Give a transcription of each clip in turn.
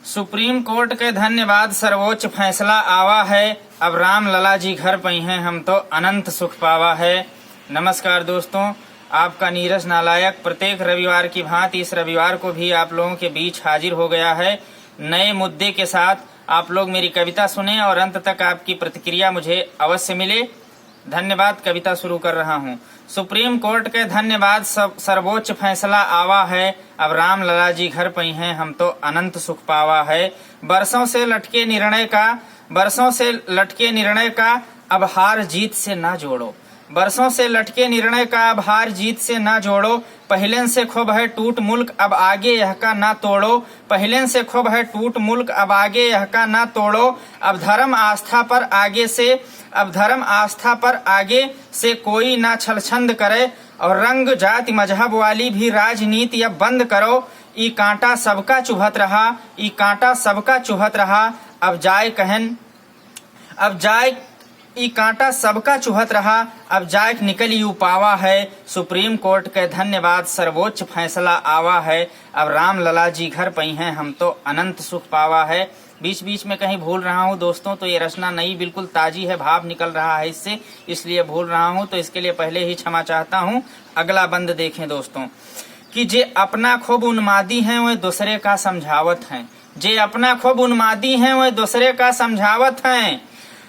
Supreme court के धन्यवाद सर्वोच्च फैसला आवा है। अब राम लला जी घर पई हैं, हम तो अनंत सुख पावा है। नमस्कार दोस्तों, आपका नीरज नालायक प्रत्येक रविवार की भांति इस रविवार को भी आप लोगों के बीच हाजिर हो गया है नए मुद्दे के साथ। आप लोग मेरी कविता सुने और अंत तक आपकी प्रतिक्रिया मुझे अवश्य मिले। धन्यवाद। कविता शुरू कर रहा हूँ। सुप्रीम कोर्ट के धन्यवाद सर्वोच्च फैसला आवा है। अब राम लला जी घर पई हैं, हम तो अनंत सुख पावा है। बरसों से लटके निर्णय का अब हार जीत से ना जोड़ो। बरसों से लटके निर्णय का अब हार जीत से ना जोड़ो। पहले से खूब है टूट मुल्क, अब आगे यह का ना तोड़ो। पहले से खूब है टूट मुल्क, अब आगे यह का ना तोड़ो। अब धर्म आस्था पर आगे से कोई ना छलछंद करे। और रंग जाति मजहब वाली भी राजनीति अब बंद करो। ई कांटा सबका चुभत रहा, अब जाए निकल यू पावा है। सुप्रीम कोर्ट के धन्यवाद सर्वोच्च फैसला आवा है। अब राम लला जी घर पई हैं, हम तो अनंत सुख पावा है। बीच बीच में कहीं भूल रहा हूँ दोस्तों, तो ये रचना नई बिल्कुल ताजी है, भाव निकल रहा है इससे, इसलिए भूल रहा हूँ, तो इसके लिए पहले ही क्षमा चाहता हूँ। अगला बंद देखें दोस्तों, कि जे अपना खूब उन्मादी हैं वह दूसरे का समझावत हैं। जे अपना खूब उन्मादी हैं वह दूसरे का समझावत हैं।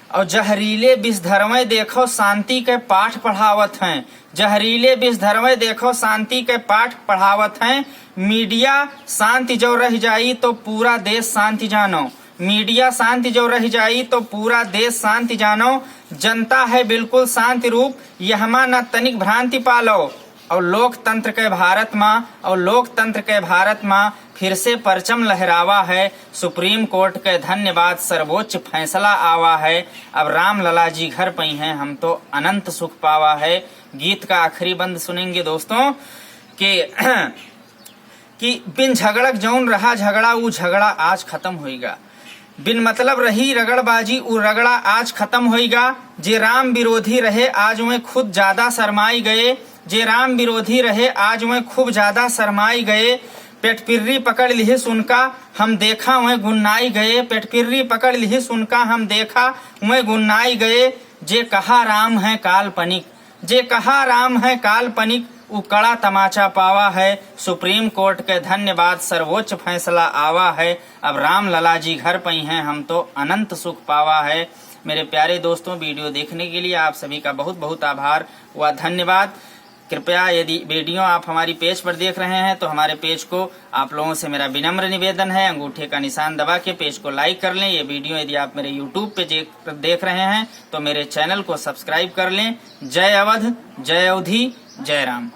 और जहरीले विष धरवे देखो शांति के पाठ पढ़ावत हैं। जहरीले विष धरवे देखो शांति के पाठ पढ़ावत हैं। मीडिया शांति जो रह जाई तो पूरा देश शांति जानो। मीडिया शांति जो रह जाई तो पूरा देश शांति जानो। जनता है बिल्कुल शांति रूप, यहमा न तनिक भ्रांति पालो। और लोकतंत्र के भारत माँ फिर से परचम लहरावा है। सुप्रीम कोर्ट के धन्यवाद सर्वोच्च फैसला आवा है। अब राम लला जी घर पई हैं, हम तो अनंत सुख पावा है। गीत का आखिरी बंद सुनेंगे दोस्तों कि बिन झगड़क जौन रहा झगड़ा ऊ झगड़ा आज खत्म होएगा। बिन मतलब रही रगड़बाजी ऊ रगड़ा आज खत्म होएगा। जे राम विरोधी रहे आज वे खुद ज्यादा शरमाई गए। जे राम विरोधी रहे आज वे खूब ज्यादा शरमाई गए। पेटपिर्री पकड़ लिही सुनका हम देखा वे गुन्नाई गए। पेटपिर्री पकड़ लिही सुनका हम देखा वे गुन्नाई गए। जे कहा राम है काल्पनिक उ कड़ा तमाचा पावा है। सुप्रीम कोर्ट के धन्यवाद सर्वोच्च फैसला आवा है। अब राम लला जी घर पई हैं, हम तो अनंत सुख पावा है। मेरे प्यारे दोस्तों, वीडियो देखने के लिए आप सभी का बहुत बहुत आभार व धन्यवाद। कृपया यदि वीडियो आप हमारी पेज पर देख रहे हैं तो हमारे पेज को आप लोगों से मेरा विनम्र निवेदन है, अंगूठे का निशान दबा के पेज को लाइक कर लें। ये वीडियो यदि आप मेरे यूट्यूब पे देख रहे हैं तो मेरे चैनल को सब्सक्राइब कर लें। जय अवध, जय अवधी, जय राम।